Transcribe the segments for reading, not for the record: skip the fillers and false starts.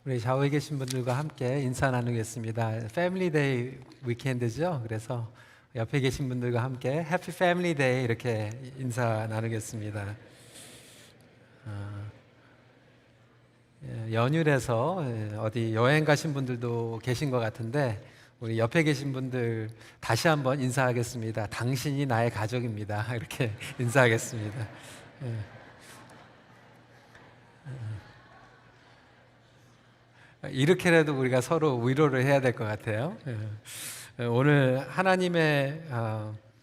우리 좌우에 계신 분들과 함께 인사 나누겠습니다. 패밀리 데이 위켄드죠. 그래서 옆에 계신 분들과 함께 해피 패밀리 데이 이렇게 인사 나누겠습니다. 연휴라서 어디 여행 가신 분들도 계신 것 같은데 우리 옆에 계신 분들 다시 한번 인사하겠습니다. 당신이 나의 가족입니다. 이렇게 인사하겠습니다. 이렇게라도 우리가 서로 위로를 해야 될 것 같아요. 오늘 하나님의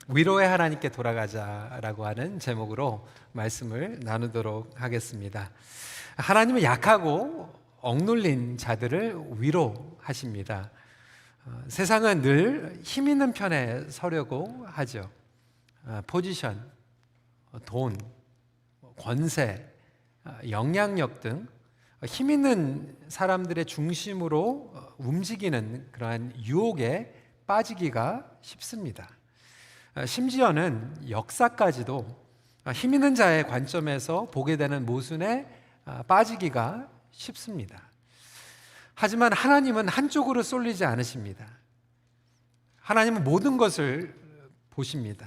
위로의 하나님께 돌아가자라고 하는 제목으로 말씀을 나누도록 하겠습니다. 하나님은 약하고 억눌린 자들을 위로하십니다. 세상은 늘 힘 있는 편에 서려고 하죠. 포지션, 돈, 권세, 영향력 등 힘 있는 사람들의 중심으로 움직이는 그러한 유혹에 빠지기가 쉽습니다. 심지어는 역사까지도 힘 있는 자의 관점에서 보게 되는 모순에 빠지기가 쉽습니다. 하지만 하나님은 한쪽으로 쏠리지 않으십니다. 하나님은 모든 것을 보십니다.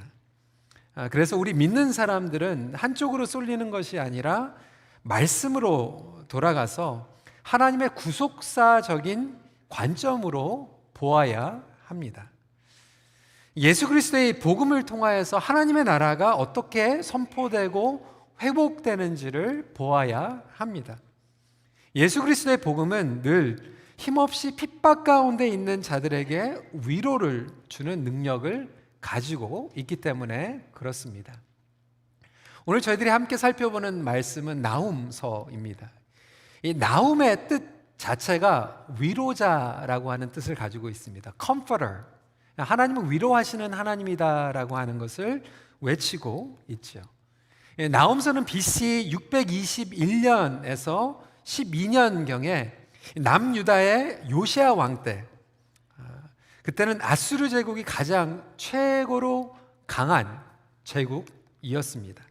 그래서 우리 믿는 사람들은 한쪽으로 쏠리는 것이 아니라 말씀으로 돌아가서 하나님의 구속사적인 관점으로 보아야 합니다. 예수 그리스도의 복음을 통하여서 하나님의 나라가 어떻게 선포되고 회복되는지를 보아야 합니다. 예수 그리스도의 복음은 늘 힘없이 핍박 가운데 있는 자들에게 위로를 주는 능력을 가지고 있기 때문에 그렇습니다. 오늘 저희들이 함께 살펴보는 말씀은 나훔서입니다. 이 나훔의 뜻 자체가 위로자라고 하는 뜻을 가지고 있습니다. Comforter. 하나님은 위로하시는 하나님이다라고 하는 것을 외치고 있죠. 나훔서는 BC 621년에서 12년경에 남유다의 요시야 왕 때, 그때는 아수르 제국이 가장 최고로 강한 제국이었습니다.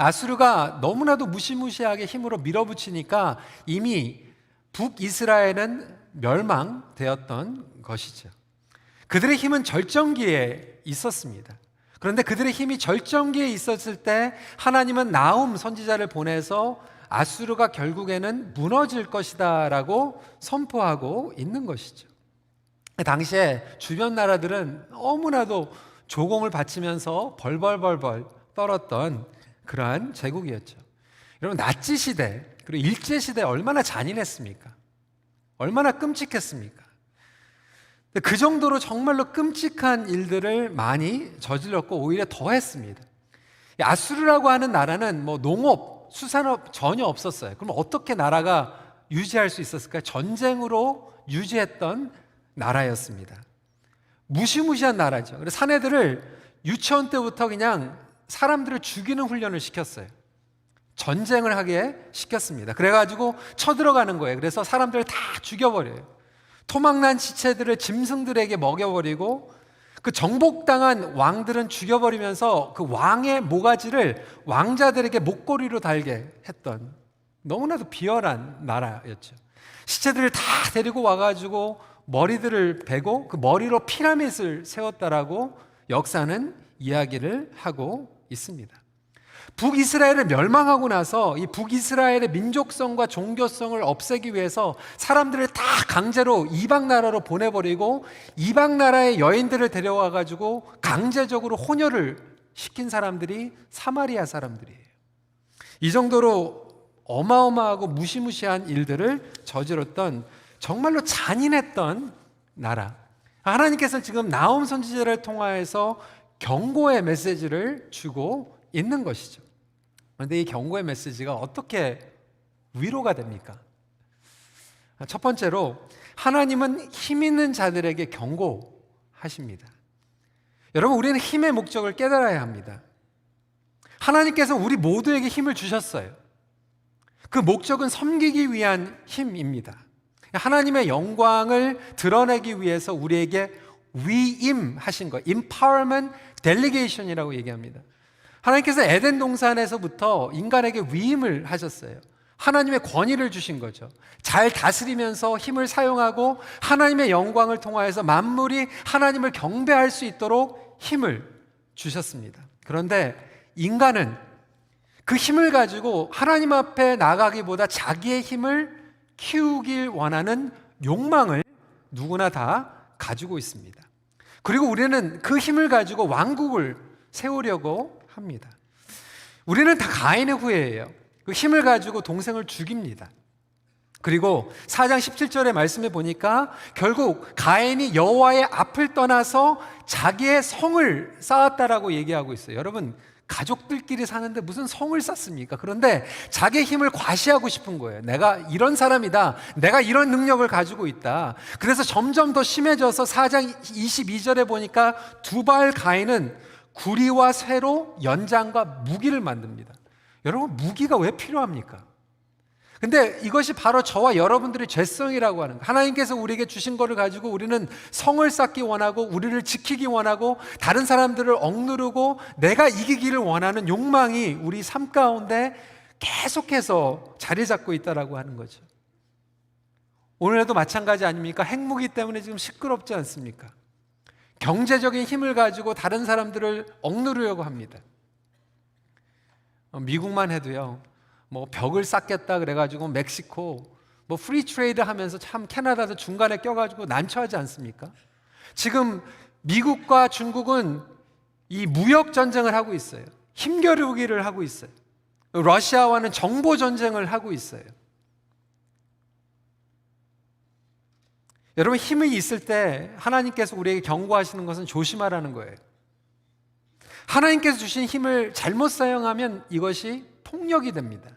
아수르가 너무나도 무시무시하게 힘으로 밀어붙이니까 이미 북이스라엘은 멸망되었던 것이죠. 그들의 힘은 절정기에 있었습니다. 그런데 그들의 힘이 절정기에 있었을 때 하나님은 나훔 선지자를 보내서 아수르가 결국에는 무너질 것이다 라고 선포하고 있는 것이죠. 당시에 주변 나라들은 너무나도 조공을 바치면서 벌벌벌벌 떨었던 그러한 제국이었죠. 여러분, 나치 시대 그리고 일제 시대 얼마나 잔인했습니까? 얼마나 끔찍했습니까? 그 정도로 정말로 끔찍한 일들을 많이 저질렀고 오히려 더 했습니다. 아수르라고 하는 나라는 농업, 수산업 전혀 없었어요. 그럼 어떻게 나라가 유지할 수 있었을까요? 전쟁으로 유지했던 나라였습니다. 무시무시한 나라죠. 그래서 사내들을 유치원 때부터 그냥 사람들을 죽이는 훈련을 시켰어요. 전쟁을 하게 시켰습니다. 그래가지고 쳐들어가는 거예요. 그래서 사람들을 다 죽여버려요. 토막난 시체들을 짐승들에게 먹여버리고 그 정복당한 왕들은 죽여버리면서 그 왕의 모가지를 왕자들에게 목걸이로 달게 했던 너무나도 비열한 나라였죠. 시체들을 다 데리고 와가지고 머리들을 베고 그 머리로 피라밋을 세웠다라고 역사는 이야기를 하고 있습니다. 북이스라엘을 멸망하고 나서 이 북이스라엘의 민족성과 종교성을 없애기 위해서 사람들을 다 강제로 이방 나라로 보내버리고 이방 나라의 여인들을 데려와 가지고 강제적으로 혼혈을 시킨 사람들이 사마리아 사람들이에요. 이 정도로 어마어마하고 무시무시한 일들을 저질렀던 정말로 잔인했던 나라. 하나님께서 지금 나훔 선지자를 통하여서 경고의 메시지를 주고 있는 것이죠. 그런데 이 경고의 메시지가 어떻게 위로가 됩니까? 첫 번째로 하나님은 힘 있는 자들에게 경고하십니다. 여러분, 우리는 힘의 목적을 깨달아야 합니다. 하나님께서 우리 모두에게 힘을 주셨어요. 그 목적은 섬기기 위한 힘입니다. 하나님의 영광을 드러내기 위해서 우리에게 위임하신 것, empowerment delegation이라고 얘기합니다. 하나님께서 에덴 동산에서부터 인간에게 위임을 하셨어요. 하나님의 권위를 주신 거죠. 잘 다스리면서 힘을 사용하고 하나님의 영광을 통하여서 만물이 하나님을 경배할 수 있도록 힘을 주셨습니다. 그런데 인간은 그 힘을 가지고 하나님 앞에 나가기보다 자기의 힘을 키우길 원하는 욕망을 누구나 다 가지고 있습니다. 그리고 우리는 그 힘을 가지고 왕국을 세우려고 합니다. 우리는 다 가인의 후예예요. 그 힘을 가지고 동생을 죽입니다. 그리고 4장 17절의 말씀에 보니까 결국 가인이 여호와의 앞을 떠나서 자기의 성을 쌓았다라고 얘기하고 있어요. 여러분, 가족들끼리 사는데 무슨 성을 쌓습니까? 그런데 자기의 힘을 과시하고 싶은 거예요. 내가 이런 사람이다. 내가 이런 능력을 가지고 있다. 그래서 점점 더 심해져서 4장 22절에 보니까 두발 가인은 구리와 쇠로 연장과 무기를 만듭니다. 여러분, 무기가 왜 필요합니까? 근데 이것이 바로 저와 여러분들의 죄성이라고 하는 거예요. 하나님께서 우리에게 주신 것을 가지고 우리는 성을 쌓기 원하고 우리를 지키기 원하고 다른 사람들을 억누르고 내가 이기기를 원하는 욕망이 우리 삶 가운데 계속해서 자리 잡고 있다라고 하는 거죠. 오늘도 마찬가지 아닙니까? 핵무기 때문에 지금 시끄럽지 않습니까? 경제적인 힘을 가지고 다른 사람들을 억누르려고 합니다. 미국만 해도요, 뭐 벽을 쌓겠다 그래가지고 멕시코 뭐 프리 트레이드 하면서 참 캐나다도 중간에 껴가지고 난처하지 않습니까? 지금 미국과 중국은 이 무역 전쟁을 하고 있어요. 힘겨루기를 하고 있어요. 러시아와는 정보 전쟁을 하고 있어요. 여러분, 힘이 있을 때 하나님께서 우리에게 경고하시는 것은 조심하라는 거예요. 하나님께서 주신 힘을 잘못 사용하면 이것이 폭력이 됩니다.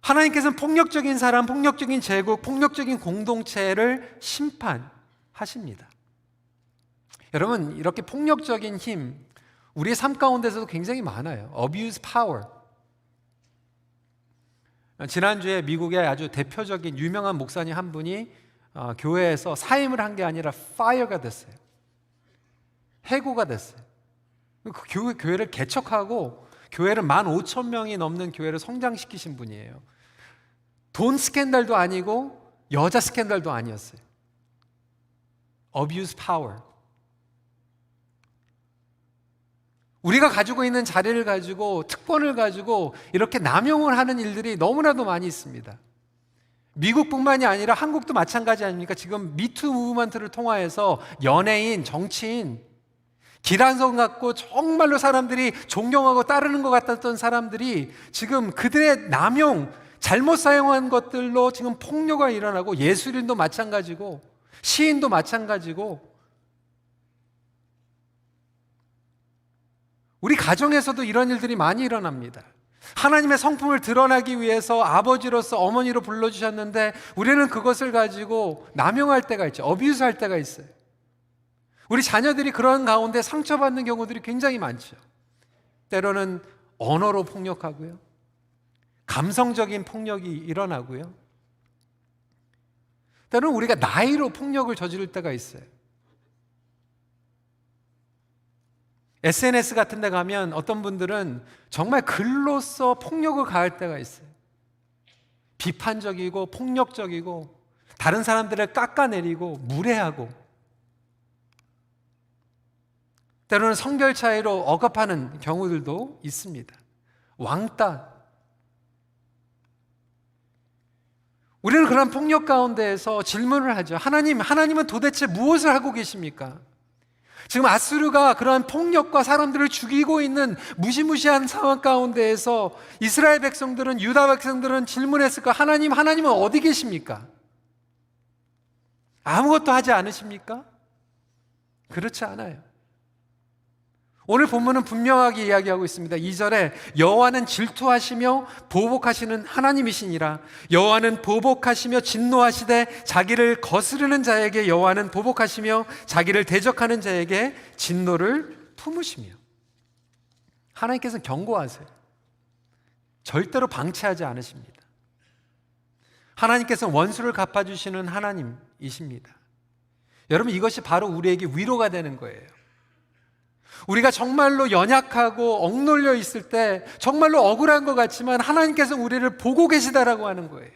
하나님께서는 폭력적인 사람, 폭력적인 제국, 폭력적인 공동체를 심판하십니다. 여러분, 이렇게 폭력적인 힘, 우리의 삶 가운데서도 굉장히 많아요. Abuse power. 지난주에 미국의 아주 대표적인 유명한 목사님 한 분이 교회에서 사임을 한 게 아니라 fire가 됐어요. 해고가 됐어요. 그 교회를 개척하고 교회를 15,000명이 넘는 교회를 성장시키신 분이에요. 돈 스캔들도 아니고 여자 스캔들도 아니었어요. Abuse power. 우리가 가지고 있는 자리를 가지고 특권을 가지고 이렇게 남용을 하는 일들이 너무나도 많이 있습니다. 미국뿐만이 아니라 한국도 마찬가지 아닙니까? 지금 미투 무브먼트를 통하여서 연예인, 정치인, 기란성 갖고 정말로 사람들이 존경하고 따르는 것 같았던 사람들이 지금 그들의 남용, 잘못 사용한 것들로 지금 폭로가 일어나고, 예술인도 마찬가지고 시인도 마찬가지고, 우리 가정에서도 이런 일들이 많이 일어납니다. 하나님의 성품을 드러나기 위해서 아버지로서 어머니로 불러주셨는데 우리는 그것을 가지고 남용할 때가 있죠. 어뷰스할 때가 있어요. 우리 자녀들이 그런 가운데 상처받는 경우들이 굉장히 많죠. 때로는 언어로 폭력하고요, 감성적인 폭력이 일어나고요, 때로는 우리가 나이로 폭력을 저지를 때가 있어요. SNS 같은 데 가면 어떤 분들은 정말 글로써 폭력을 가할 때가 있어요. 비판적이고 폭력적이고 다른 사람들을 깎아내리고 무례하고, 때로는 성별 차이로 억압하는 경우들도 있습니다. 왕따. 우리는 그런 폭력 가운데에서 질문을 하죠. 하나님은 도대체 무엇을 하고 계십니까? 지금 아수르가 그러한 폭력과 사람들을 죽이고 있는 무시무시한 상황 가운데에서 이스라엘 백성들은, 유다 백성들은 질문했을까? 하나님은 어디 계십니까? 아무것도 하지 않으십니까? 그렇지 않아요. 오늘 본문은 분명하게 이야기하고 있습니다. 2절에 여호와는 질투하시며 보복하시는 하나님이시니라. 여호와는 보복하시며 진노하시되 자기를 거스르는 자에게 여호와는 보복하시며 자기를 대적하는 자에게 진노를 품으시며. 하나님께서는 경고하세요. 절대로 방치하지 않으십니다. 하나님께서는 원수를 갚아주시는 하나님이십니다. 여러분, 이것이 바로 우리에게 위로가 되는 거예요. 우리가 정말로 연약하고 억눌려 있을 때 정말로 억울한 것 같지만 하나님께서 우리를 보고 계시다라고 하는 거예요.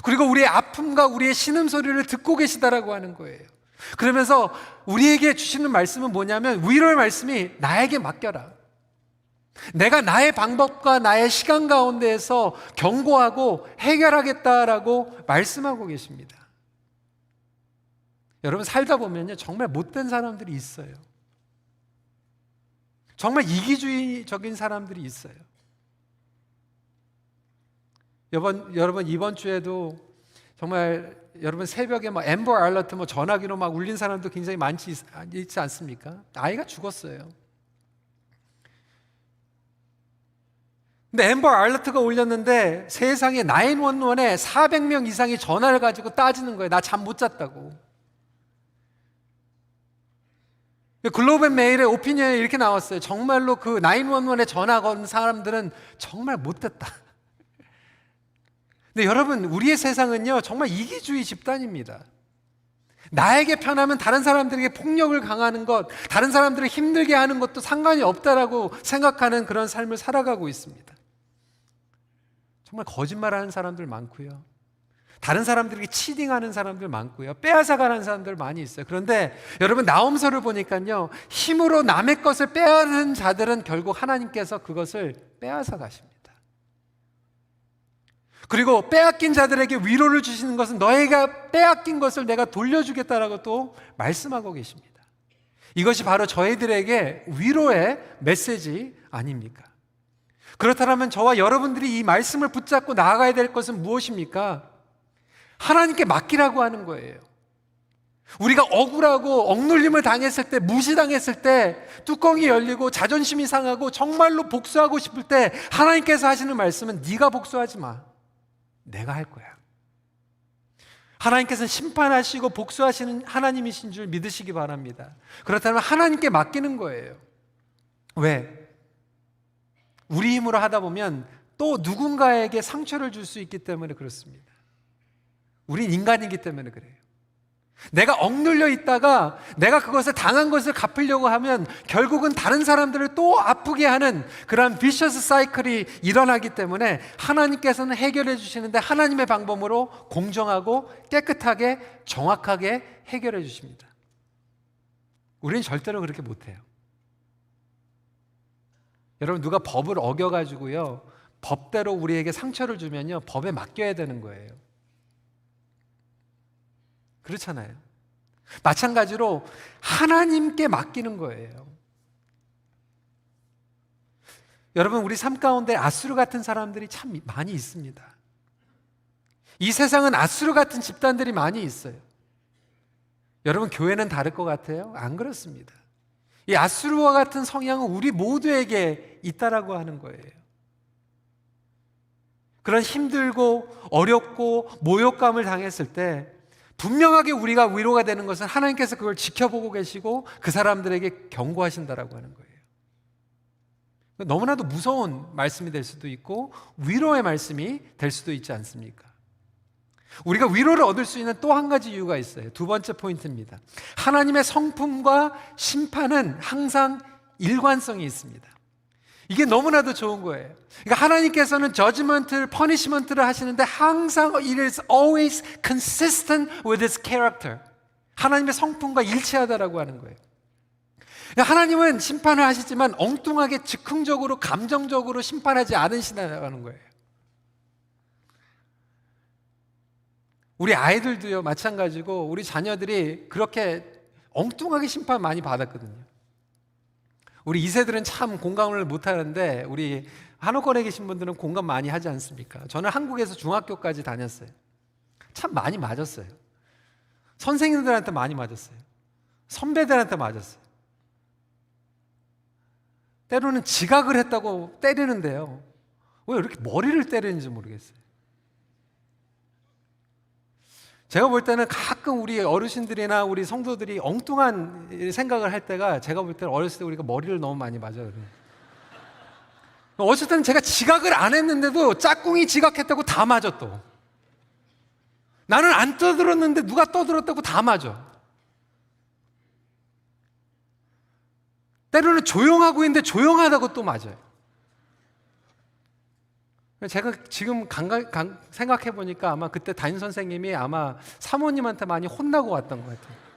그리고 우리의 아픔과 우리의 신음소리를 듣고 계시다라고 하는 거예요. 그러면서 우리에게 주시는 말씀은 뭐냐면 위로의 말씀이 나에게 맡겨라. 내가 나의 방법과 나의 시간 가운데에서 경고하고 해결하겠다라고 말씀하고 계십니다. 여러분 살다 보면요 정말 못된 사람들이 있어요. 정말 이기주의적인 사람들이 있어요. 여러분 이번 주에도 정말 여러분 새벽에 뭐 앰버 알러트 뭐 전화기로 막 울린 사람도 굉장히 많지 있지 않습니까? 아이가 죽었어요. 근데 앰버 알러트가 울렸는데 세상에 911에 400명 이상이 전화를 가지고 따지는 거예요. 나 잠 못 잤다고. 글로벌 메일의 오피니언에 이렇게 나왔어요. 정말로 그 911에 전화 건 사람들은 정말 못됐다. 근데 여러분 우리의 세상은요 정말 이기주의 집단입니다. 나에게 편하면 다른 사람들에게 폭력을 강하는 것, 다른 사람들을 힘들게 하는 것도 상관이 없다라고 생각하는 그런 삶을 살아가고 있습니다. 정말 거짓말하는 사람들 많고요. 다른 사람들에게 치딩하는 사람들 많고요. 빼앗아가는 사람들 많이 있어요. 그런데 여러분 나홈서를 보니까요. 힘으로 남의 것을 빼앗은 자들은 결국 하나님께서 그것을 빼앗아 가십니다. 그리고 빼앗긴 자들에게 위로를 주시는 것은 너희가 빼앗긴 것을 내가 돌려주겠다라고 또 말씀하고 계십니다. 이것이 바로 저희들에게 위로의 메시지 아닙니까? 그렇다면 저와 여러분들이 이 말씀을 붙잡고 나아가야 될 것은 무엇입니까? 하나님께 맡기라고 하는 거예요. 우리가 억울하고 억눌림을 당했을 때, 무시당했을 때, 뚜껑이 열리고 자존심이 상하고 정말로 복수하고 싶을 때 하나님께서 하시는 말씀은 네가 복수하지 마. 내가 할 거야. 하나님께서는 심판하시고 복수하시는 하나님이신 줄 믿으시기 바랍니다. 그렇다면 하나님께 맡기는 거예요. 왜? 우리 힘으로 하다 보면 또 누군가에게 상처를 줄 수 있기 때문에 그렇습니다. 우린 인간이기 때문에 그래요. 내가 억눌려 있다가 내가 그것을 당한 것을 갚으려고 하면 결국은 다른 사람들을 또 아프게 하는 그런 비셔스 사이클이 일어나기 때문에 하나님께서는 해결해 주시는데 하나님의 방법으로 공정하고 깨끗하게 정확하게 해결해 주십니다. 우리는 절대로 그렇게 못해요. 여러분 누가 법을 어겨가지고요 법대로 우리에게 상처를 주면요 법에 맡겨야 되는 거예요. 그렇잖아요. 마찬가지로 하나님께 맡기는 거예요. 여러분 우리 삶 가운데 아수르 같은 사람들이 참 많이 있습니다. 이 세상은 아수르 같은 집단들이 많이 있어요. 여러분 교회는 다를 것 같아요? 안 그렇습니다. 이 아수르와 같은 성향은 우리 모두에게 있다라고 하는 거예요. 그런 힘들고 어렵고 모욕감을 당했을 때 분명하게 우리가 위로가 되는 것은 하나님께서 그걸 지켜보고 계시고 그 사람들에게 경고하신다라고 하는 거예요. 너무나도 무서운 말씀이 될 수도 있고 위로의 말씀이 될 수도 있지 않습니까? 우리가 위로를 얻을 수 있는 또 한 가지 이유가 있어요. 두 번째 포인트입니다. 하나님의 성품과 심판은 항상 일관성이 있습니다. 이게 너무나도 좋은 거예요. 그러니까 하나님께서는 저지먼트를, 퍼니시먼트를 하시는데 항상 it is always consistent with his character. 하나님의 성품과 일치하다라고 하는 거예요. 그러니까 하나님은 심판을 하시지만 엉뚱하게 즉흥적으로 감정적으로 심판하지 않으시다라고 하는 거예요. 우리 아이들도요 마찬가지고 우리 자녀들이 그렇게 엉뚱하게 심판 많이 받았거든요. 우리 2세들은 참 공감을 못하는데 우리 한옥권에 계신 분들은 공감 많이 하지 않습니까? 저는 한국에서 중학교까지 다녔어요. 참 많이 맞았어요. 선생님들한테 많이 맞았어요. 선배들한테 맞았어요. 때로는 지각을 했다고 때리는데요 왜 이렇게 머리를 때리는지 모르겠어요. 제가 볼 때는 가끔 우리 어르신들이나 우리 성도들이 엉뚱한 생각을 할 때가 제가 볼 때는 어렸을 때 우리가 머리를 너무 많이 맞아요. 어쨌든 제가 지각을 안 했는데도 짝꿍이 지각했다고 다 맞아 또. 나는 안 떠들었는데 누가 떠들었다고 다 맞아. 때로는 조용하고 있는데 조용하다고 또 맞아요. 제가 지금 생각해 보니까 아마 그때 담임 선생님이 아마 사모님한테 많이 혼나고 왔던 것 같아요.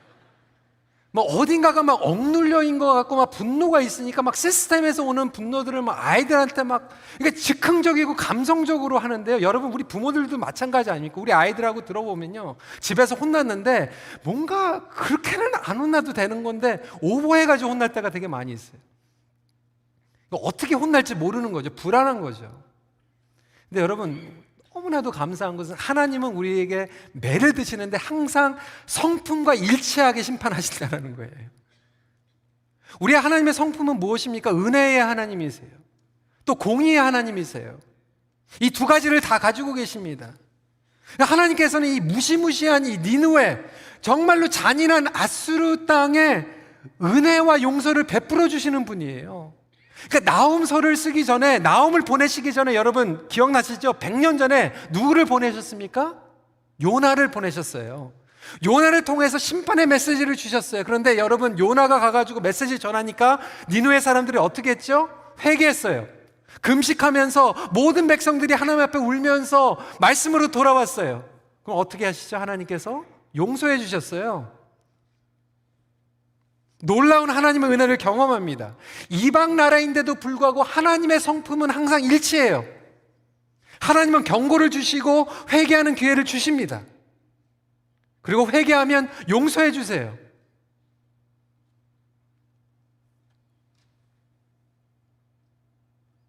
뭐 어딘가가 막 억눌려인 것 같고 막 분노가 있으니까 막 시스템에서 오는 분노들을 막 아이들한테 막 이게 즉흥적이고 감성적으로 하는데요. 여러분 우리 부모들도 마찬가지 아닙니까? 우리 아이들하고 들어보면요, 집에서 혼났는데 뭔가 그렇게는 안 혼나도 되는 건데 오버해가지고 혼날 때가 되게 많이 있어요. 어떻게 혼날지 모르는 거죠. 불안한 거죠. 근데 여러분 너무나도 감사한 것은 하나님은 우리에게 매를 드시는데 항상 성품과 일치하게 심판하신다는 거예요. 우리 하나님의 성품은 무엇입니까? 은혜의 하나님이세요. 또 공의의 하나님이세요. 이 두 가지를 다 가지고 계십니다. 하나님께서는 이 무시무시한 이 니느웨, 정말로 잔인한 아수르 땅에 은혜와 용서를 베풀어 주시는 분이에요. 그러니까 나홈서를 쓰기 전에, 나홈을 보내시기 전에 여러분 기억나시죠? 100년 전에 누구를 보내셨습니까? 요나를 보내셨어요. 요나를 통해서 심판의 메시지를 주셨어요. 그런데 여러분 요나가 가가지고 메시지 전하니까 니느웨 사람들이 어떻게 했죠? 회개했어요. 금식하면서 모든 백성들이 하나님 앞에 울면서 말씀으로 돌아왔어요. 그럼 어떻게 하시죠? 하나님께서 용서해 주셨어요. 놀라운 하나님의 은혜를 경험합니다. 이방 나라인데도 불구하고 하나님의 성품은 항상 일치해요. 하나님은 경고를 주시고 회개하는 기회를 주십니다. 그리고 회개하면 용서해 주세요.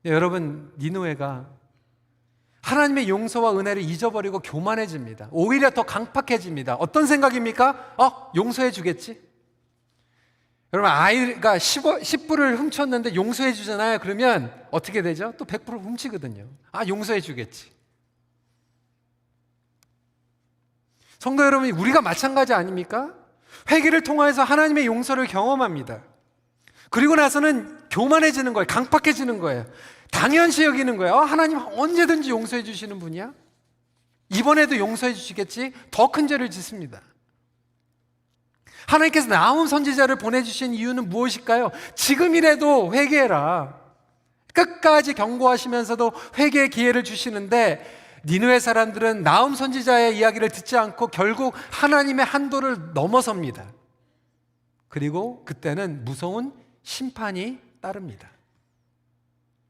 네, 여러분 니느웨가 하나님의 용서와 은혜를 잊어버리고 교만해집니다. 오히려 더 강팍해집니다. 어떤 생각입니까? 용서해 주겠지? 여러분 아이가 10불을 훔쳤는데 용서해 주잖아요. 그러면 어떻게 되죠? 또 100% 훔치거든요. 용서해 주겠지. 성도 여러분, 우리가 마찬가지 아닙니까? 회개를 통해서 하나님의 용서를 경험합니다. 그리고 나서는 교만해지는 거예요. 강팍해지는 거예요. 당연시 여기는 거예요. 하나님 언제든지 용서해 주시는 분이야? 이번에도 용서해 주시겠지? 더 큰 죄를 짓습니다. 하나님께서 나홈 선지자를 보내주신 이유는 무엇일까요? 지금이라도 회개해라. 끝까지 경고하시면서도 회개의 기회를 주시는데 니느웨 사람들은 나홈 선지자의 이야기를 듣지 않고 결국 하나님의 한도를 넘어섭니다. 그리고 그때는 무서운 심판이 따릅니다.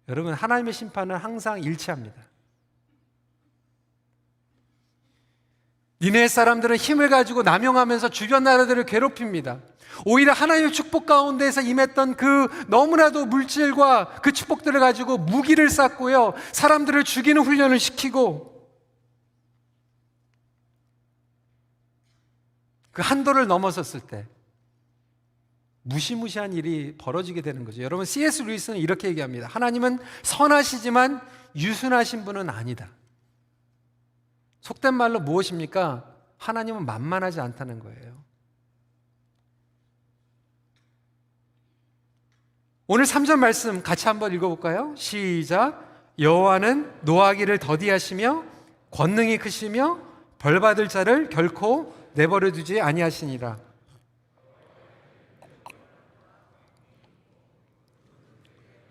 여러분 하나님의 심판은 항상 일치합니다. 니느웨 사람들은 힘을 가지고 남용하면서 주변 나라들을 괴롭힙니다. 오히려 하나님의 축복 가운데에서 임했던 그 너무나도 물질과 그 축복들을 가지고 무기를 쌓고요, 사람들을 죽이는 훈련을 시키고 그 한도를 넘어섰을 때 무시무시한 일이 벌어지게 되는 거죠. 여러분 C.S. 루이스는 이렇게 얘기합니다. 하나님은 선하시지만 유순하신 분은 아니다. 속된 말로 무엇입니까? 하나님은 만만하지 않다는 거예요. 오늘 3절 말씀 같이 한번 읽어볼까요? 시작. 여호와는 노하기를 더디하시며 권능이 크시며 벌받을 자를 결코 내버려 두지 아니하시니라.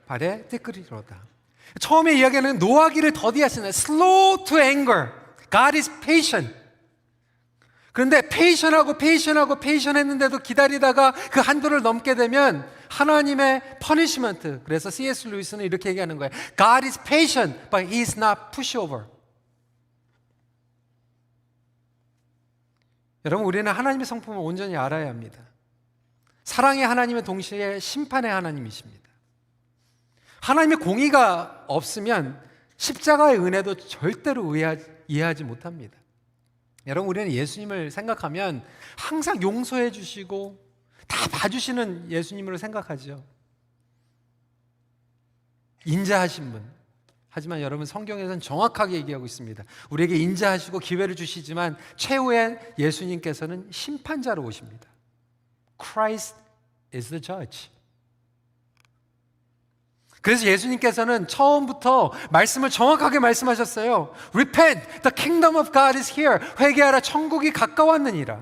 발에 띠끌이로다. 처음에 이야기하는 노하기를 더디하시는, slow to anger. God is patient. 그런데 patient 했는데도 기다리다가 그 한도를 넘게 되면 하나님의 punishment. 그래서 C.S. 루이스는 이렇게 얘기하는 거예요. God is patient, but he is not pushover. 여러분 우리는 하나님의 성품을 온전히 알아야 합니다. 사랑의 하나님의 동시에 심판의 하나님이십니다. 하나님의 공의가 없으면 십자가의 은혜도 절대로 이해하지 못합니다. 여러분 우리는 예수님을 생각하면 항상 용서해 주시고 다 봐주시는 예수님으로 생각하죠. 인자하신 분. 하지만 여러분 성경에서는 정확하게 얘기하고 있습니다. 우리에게 인자하시고 기회를 주시지만 최후의 예수님께서는 심판자로 오십니다. Christ is the judge. 그래서 예수님께서는 처음부터 말씀을 정확하게 말씀하셨어요. Repent, the kingdom of God is here. 회개하라, 천국이 가까웠느니라.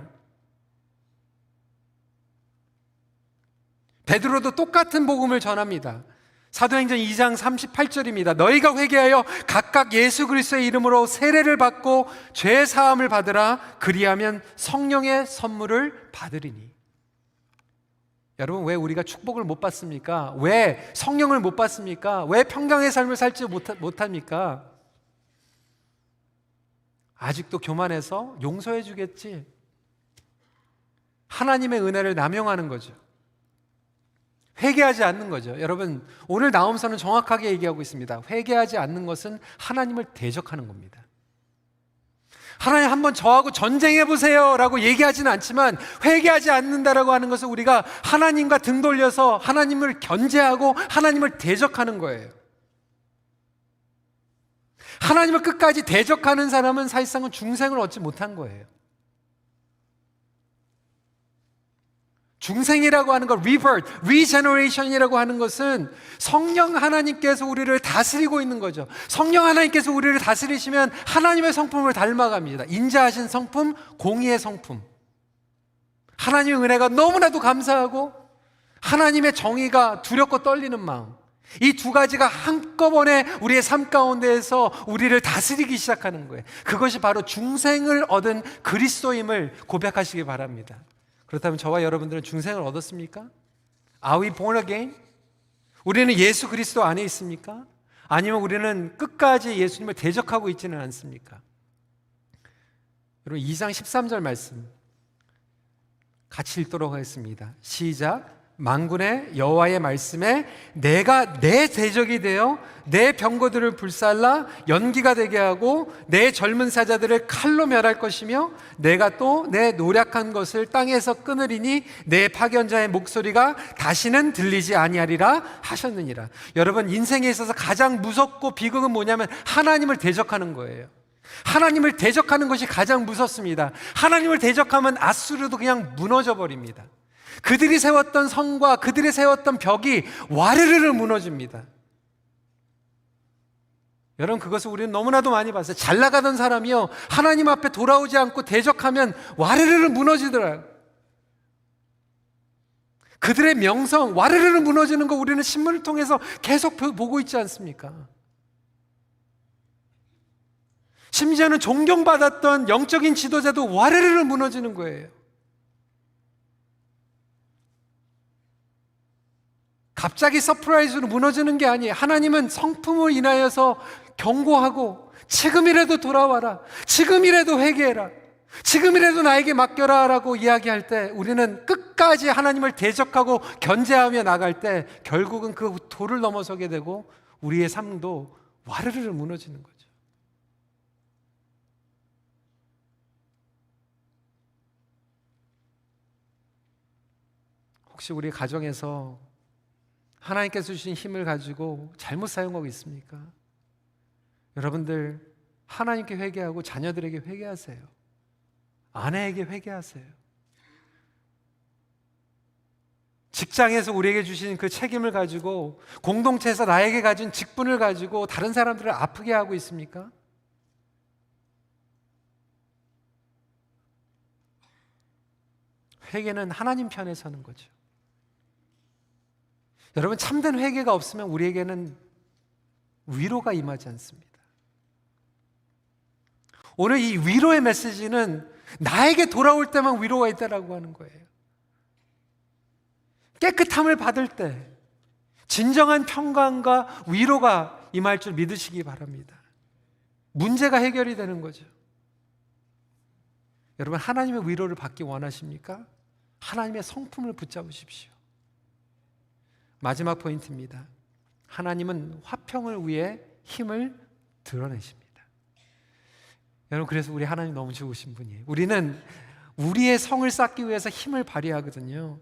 베드로도 똑같은 복음을 전합니다. 사도행전 2장 38절입니다. 너희가 회개하여 각각 예수 그리스도의 이름으로 세례를 받고 죄 사함을 받으라. 그리하면 성령의 선물을 받으리니. 여러분, 왜 우리가 축복을 못 받습니까? 왜 성령을 못 받습니까? 왜 평강의 삶을 살지 못합니까? 아직도 교만해서 용서해 주겠지. 하나님의 은혜를 남용하는 거죠. 회개하지 않는 거죠. 여러분, 오늘 나홈서는 정확하게 얘기하고 있습니다. 회개하지 않는 것은 하나님을 대적하는 겁니다. 하나님 한번 저하고 전쟁해보세요 라고 얘기하지는 않지만, 회개하지 않는다라고 하는 것은 우리가 하나님과 등 돌려서 하나님을 견제하고 하나님을 대적하는 거예요. 하나님을 끝까지 대적하는 사람은 사실상은 중생을 얻지 못한 거예요. 중생이라고 하는 것, rebirth, regeneration이라고 하는 것은 성령 하나님께서 우리를 다스리고 있는 거죠. 성령 하나님께서 우리를 다스리시면 하나님의 성품을 닮아갑니다. 인자하신 성품, 공의의 성품. 하나님의 은혜가 너무나도 감사하고 하나님의 정의가 두렵고 떨리는 마음. 이 두 가지가 한꺼번에 우리의 삶 가운데에서 우리를 다스리기 시작하는 거예요. 그것이 바로 중생을 얻은 그리스도임을 고백하시기 바랍니다. 그렇다면 저와 여러분들은 중생을 얻었습니까? Are we born again? 우리는 예수 그리스도 안에 있습니까? 아니면 우리는 끝까지 예수님을 대적하고 있지는 않습니까? 여러분, 2장 13절 말씀 같이 읽도록 하겠습니다. 시작. 만군의 여호와의 말씀에 내가 내 대적이 되어 내 병거들을 불살라 연기가 되게 하고 내 젊은 사자들을 칼로 멸할 것이며 내가 또 내 노력한 것을 땅에서 끊으리니 내 파견자의 목소리가 다시는 들리지 아니하리라 하셨느니라. 여러분, 인생에 있어서 가장 무섭고 비극은 뭐냐면 하나님을 대적하는 거예요. 하나님을 대적하는 것이 가장 무섭습니다. 하나님을 대적하면 아수르도 그냥 무너져 버립니다. 그들이 세웠던 성과 그들이 세웠던 벽이 와르르르 무너집니다. 여러분, 그것을 우리는 너무나도 많이 봤어요. 잘 나가던 사람이요, 하나님 앞에 돌아오지 않고 대적하면 와르르르 무너지더라고요. 그들의 명성 와르르르 무너지는 거 우리는 신문을 통해서 계속 보고 있지 않습니까? 심지어는 존경받았던 영적인 지도자도 와르르르 무너지는 거예요. 갑자기 서프라이즈로 무너지는 게 아니에요. 하나님은 성품을 인하여서 경고하고 지금이라도 돌아와라, 지금이라도 회개해라, 지금이라도 나에게 맡겨라 라고 이야기할 때 우리는 끝까지 하나님을 대적하고 견제하며 나갈 때 결국은 그 도를 넘어서게 되고 우리의 삶도 와르르르 무너지는 거죠. 혹시 우리 가정에서 하나님께서 주신 힘을 가지고 잘못 사용하고 있습니까? 여러분들, 하나님께 회개하고 자녀들에게 회개하세요. 아내에게 회개하세요. 직장에서 우리에게 주신 그 책임을 가지고, 공동체에서 나에게 가진 직분을 가지고 다른 사람들을 아프게 하고 있습니까? 회개는 하나님 편에 서는 거죠. 여러분, 참된 회개가 없으면 우리에게는 위로가 임하지 않습니다. 오늘 이 위로의 메시지는 나에게 돌아올 때만 위로가 있다라고 하는 거예요. 깨끗함을 받을 때 진정한 평강과 위로가 임할 줄 믿으시기 바랍니다. 문제가 해결이 되는 거죠. 여러분, 하나님의 위로를 받기 원하십니까? 하나님의 성품을 붙잡으십시오. 마지막 포인트입니다. 하나님은 화평을 위해 힘을 드러내십니다. 여러분, 그래서 우리 하나님 너무 좋으신 분이에요. 우리는 우리의 성을 쌓기 위해서 힘을 발휘하거든요.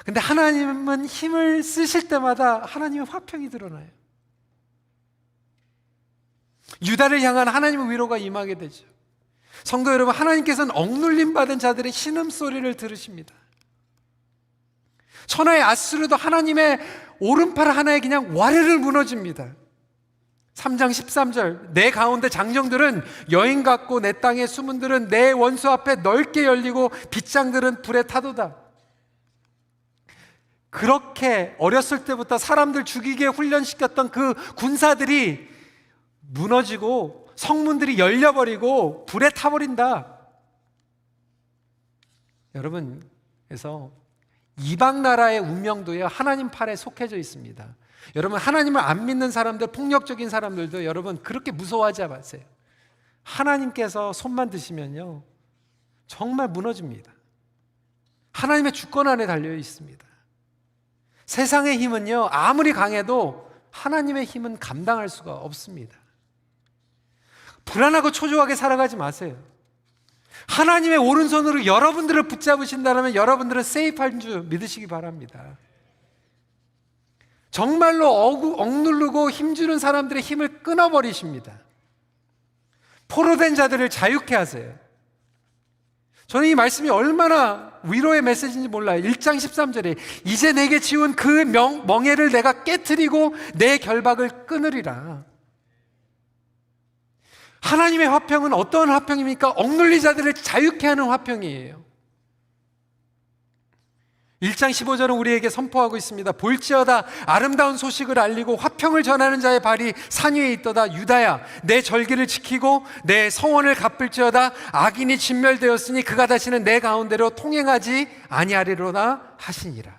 근데 하나님은 힘을 쓰실 때마다 하나님의 화평이 드러나요. 유다를 향한 하나님의 위로가 임하게 되죠. 성도 여러분, 하나님께서는 억눌림 받은 자들의 신음소리를 들으십니다. 천하의 아수르도 하나님의 오른팔 하나에 그냥 와르르 무너집니다. 3장 13절, 내 가운데 장정들은 여인 같고 내 땅의 수문들은 내 원수 앞에 넓게 열리고 빗장들은 불에 타도다. 그렇게 어렸을 때부터 사람들 죽이게 훈련시켰던 그 군사들이 무너지고 성문들이 열려버리고 불에 타버린다. 여러분, 그래서 이방 나라의 운명도요, 하나님 팔에 속해져 있습니다. 여러분, 하나님을 안 믿는 사람들, 폭력적인 사람들도 여러분 그렇게 무서워하지 마세요. 하나님께서 손만 드시면요 정말 무너집니다. 하나님의 주권 안에 달려 있습니다. 세상의 힘은요 아무리 강해도 하나님의 힘은 감당할 수가 없습니다. 불안하고 초조하게 살아가지 마세요. 하나님의 오른손으로 여러분들을 붙잡으신다면 여러분들은 세이프한 줄 믿으시기 바랍니다. 정말로 억누르고 힘주는 사람들의 힘을 끊어버리십니다. 포로된 자들을 자유케 하세요. 저는 이 말씀이 얼마나 위로의 메시지인지 몰라요. 1장 13절에 이제 내게 지운 그 멍에를 내가 깨트리고 내 결박을 끊으리라. 하나님의 화평은 어떤 화평입니까? 억눌린 자들을 자유케 하는 화평이에요. 1장 15절은 우리에게 선포하고 있습니다. 볼지어다 아름다운 소식을 알리고 화평을 전하는 자의 발이 산 위에 있도다. 유다야 내 절기를 지키고 내 서원을 갚을지어다. 악인이 진멸되었으니 그가 다시는 내 가운데로 통행하지 아니하리로다 하시니라.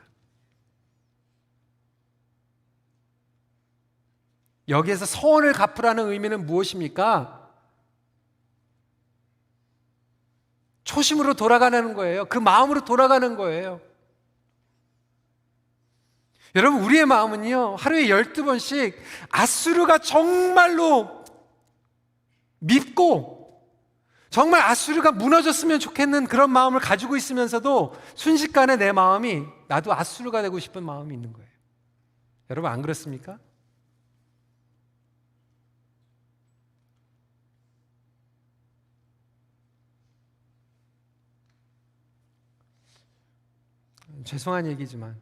여기에서 서원을 갚으라는 의미는 무엇입니까? 초심으로 돌아가는 거예요. 그 마음으로 돌아가는 거예요. 여러분, 우리의 마음은요 하루에 12번씩 아수르가 정말로 밉고 정말 아수르가 무너졌으면 좋겠는 그런 마음을 가지고 있으면서도 순식간에 내 마음이 나도 아수르가 되고 싶은 마음이 있는 거예요. 여러분, 안 그렇습니까? 죄송한 얘기지만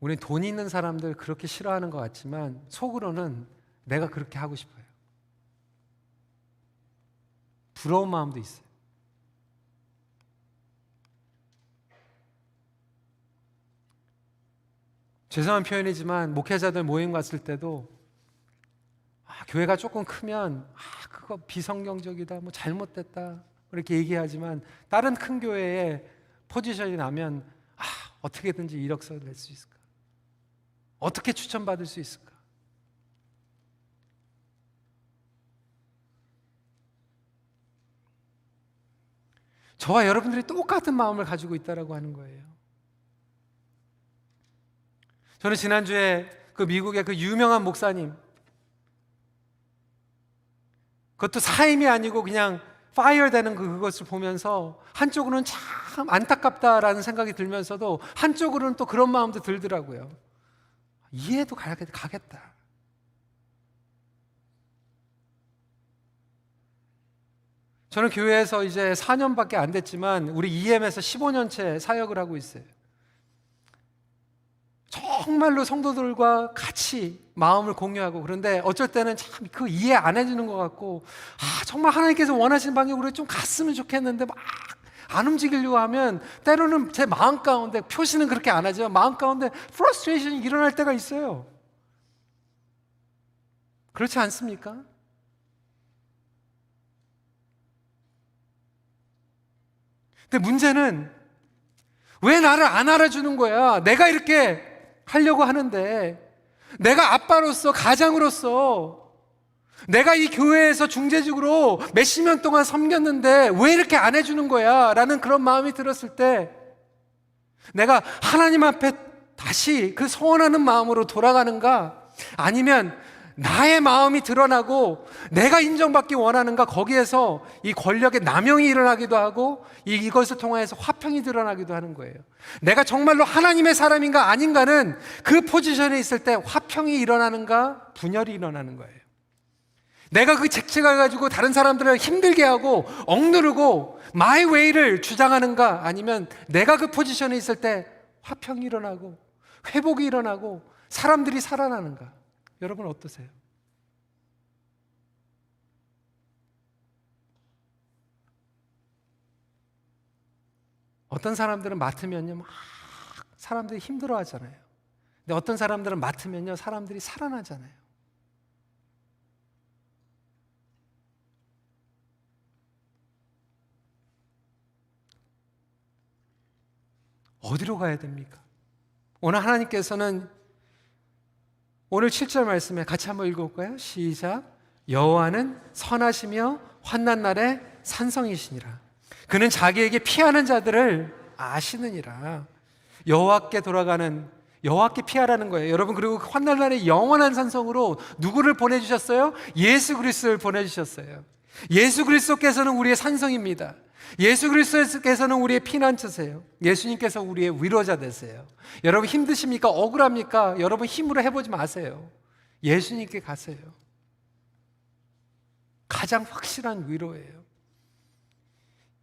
우리 돈 있는 사람들 그렇게 싫어하는 것 같지만 속으로는 내가 그렇게 하고 싶어요. 부러운 마음도 있어요. 죄송한 표현이지만 목회자들 모임 갔을 때도 교회가 조금 크면 그거 비성경적이다, 뭐 잘못됐다 이렇게 얘기하지만 다른 큰 교회에 포지션이 나면 어떻게든지 이력서를 낼 수 있을까? 어떻게 추천받을 수 있을까? 저와 여러분들이 똑같은 마음을 가지고 있다라고 하는 거예요. 저는 지난주에 그 미국의 그 유명한 목사님, 그것도 사임이 아니고 그냥 파이어 되는 그것을 보면서 한쪽으로는 참 안타깝다라는 생각이 들면서도 한쪽으로는 또 그런 마음도 들더라고요. 이해도 가겠다. 저는 교회에서 이제 4년밖에 안 됐지만 우리 EM에서 15년째 사역을 하고 있어요. 정말로 성도들과 같이 마음을 공유하고, 그런데 어쩔 때는 참 그 이해 안 해주는 것 같고, 정말 하나님께서 원하시는 방향으로 좀 갔으면 좋겠는데 막 안 움직이려고 하면 때로는 제 마음 가운데, 표시는 그렇게 안 하지만 마음 가운데 프러스트레이션이 일어날 때가 있어요. 그렇지 않습니까? 근데 문제는 왜 나를 안 알아주는 거야? 내가 이렇게 하려고 하는데, 내가 아빠로서, 가장으로서 내가 이 교회에서 중재직으로 몇십 년 동안 섬겼는데 왜 이렇게 안 해주는 거야? 라는 그런 마음이 들었을 때 내가 하나님 앞에 다시 그 소원하는 마음으로 돌아가는가? 아니면 나의 마음이 드러나고 내가 인정받기 원하는가? 거기에서 이 권력의 남용이 일어나기도 하고 이것을 통해서 화평이 드러나기도 하는 거예요. 내가 정말로 하나님의 사람인가 아닌가는 그 포지션에 있을 때 화평이 일어나는가? 분열이 일어나는 거예요. 내가 그 책책을 가지고 다른 사람들을 힘들게 하고 억누르고 my way를 주장하는가? 아니면 내가 그 포지션에 있을 때 화평이 일어나고 회복이 일어나고 사람들이 살아나는가? 여러분 어떠세요? 어떤 사람들은 맡으면요 막 사람들이 힘들어 하잖아요. 근데 어떤 사람들은 맡으면요, 사람들이 살아나잖아요. 어디로 가야 됩니까? 오늘 하나님께서는 오늘 7절 말씀에 같이 한번 읽어볼까요? 시작. 여호와는 선하시며 환난 날에 산성이시니라. 그는 자기에게 피하는 자들을 아시느니라. 여호와께 피하라는 거예요. 여러분, 그리고 환난 날에 영원한 산성으로 누구를 보내주셨어요? 예수 그리스도를 보내주셨어요. 예수 그리스도께서는 우리의 산성입니다. 예수 그리스도께서는 우리의 피난처세요. 예수님께서 우리의 위로자 되세요. 여러분 힘드십니까? 억울합니까? 여러분 힘으로 해보지 마세요. 예수님께 가세요. 가장 확실한 위로예요.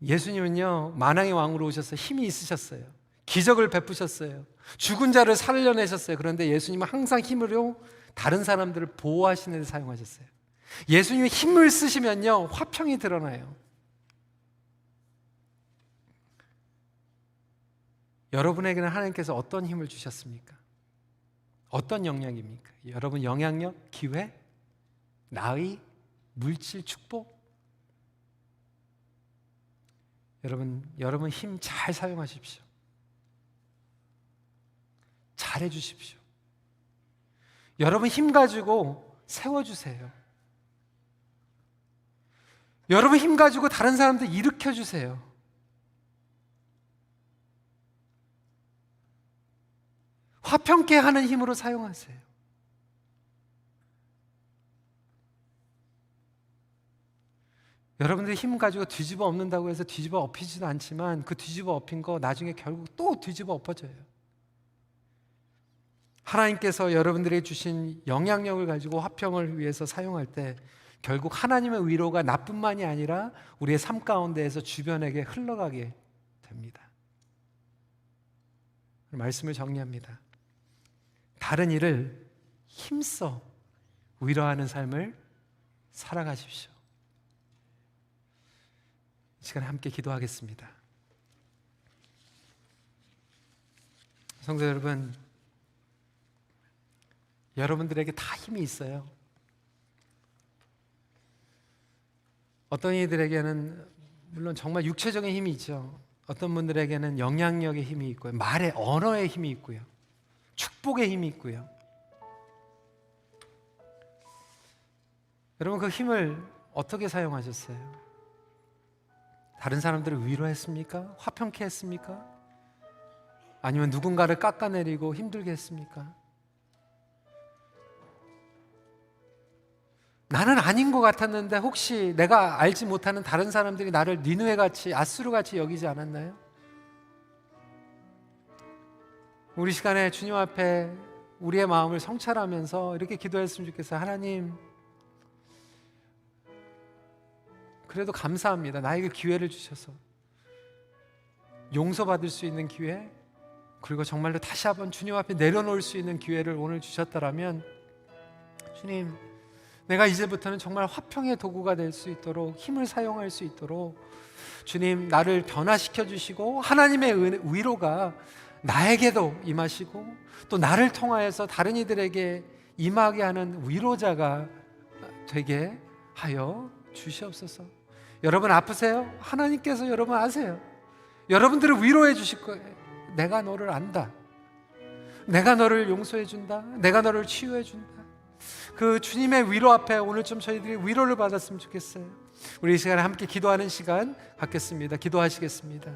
예수님은요, 만왕의 왕으로 오셔서 힘이 있으셨어요. 기적을 베푸셨어요. 죽은 자를 살려내셨어요. 그런데 예수님은 항상 힘으로 다른 사람들을 보호하시는 데 사용하셨어요. 예수님이 힘을 쓰시면요, 화평이 드러나요. 여러분에게는 하나님께서 어떤 힘을 주셨습니까? 어떤 영향입니까? 여러분 영향력, 기회, 나의, 물질, 축복? 여러분 힘 잘 사용하십시오. 잘 해주십시오. 여러분 힘 가지고 세워주세요. 여러분 힘 가지고 다른 사람들 일으켜주세요. 화평케 하는 힘으로 사용하세요. 여러분들이 힘 가지고 뒤집어 엎는다고 해서 뒤집어 엎이지도 않지만 그 뒤집어 엎인 거 나중에 결국 또 뒤집어 엎어져요. 하나님께서 여러분들에게 주신 영향력을 가지고 화평을 위해서 사용할 때 결국 하나님의 위로가 나뿐만이 아니라 우리의 삶 가운데에서 주변에게 흘러가게 됩니다. 말씀을 정리합니다. 다른 일을 힘써 위로하는 삶을 살아가십시오. 이 시간에 함께 기도하겠습니다. 성도 여러분, 여러분들에게 다 힘이 있어요. 어떤 이들에게는 물론 정말 육체적인 힘이 있죠. 어떤 분들에게는 영향력의 힘이 있고요. 말의 언어의 힘이 있고요. 축복의 힘이 있고요. 여러분 그 힘을 어떻게 사용하셨어요? 다른 사람들을 위로했습니까? 화평케 했습니까? 아니면 누군가를 깎아내리고 힘들게 했습니까? 나는 아닌 것 같았는데 혹시 내가 알지 못하는 다른 사람들이 나를 니느웨같이 아수르같이 여기지 않았나요? 우리 시간에 주님 앞에 우리의 마음을 성찰하면서 이렇게 기도했으면 좋겠어요. 하나님, 그래도 감사합니다. 나에게 기회를 주셔서 용서받을 수 있는 기회, 그리고 정말로 다시 한번 주님 앞에 내려놓을 수 있는 기회를 오늘 주셨더라면 주님, 내가 이제부터는 정말 화평의 도구가 될 수 있도록 힘을 사용할 수 있도록 주님 나를 변화시켜 주시고 하나님의 위로가 나에게도 임하시고 또 나를 통하여서 다른 이들에게 임하게 하는 위로자가 되게 하여 주시옵소서. 여러분 아프세요? 하나님께서 여러분 아세요. 여러분들을 위로해 주실 거예요. 내가 너를 안다. 내가 너를 용서해 준다. 내가 너를 치유해 준다. 그 주님의 위로 앞에 오늘 좀 저희들이 위로를 받았으면 좋겠어요. 우리 이 시간에 함께 기도하는 시간 갖겠습니다. 기도하시겠습니다.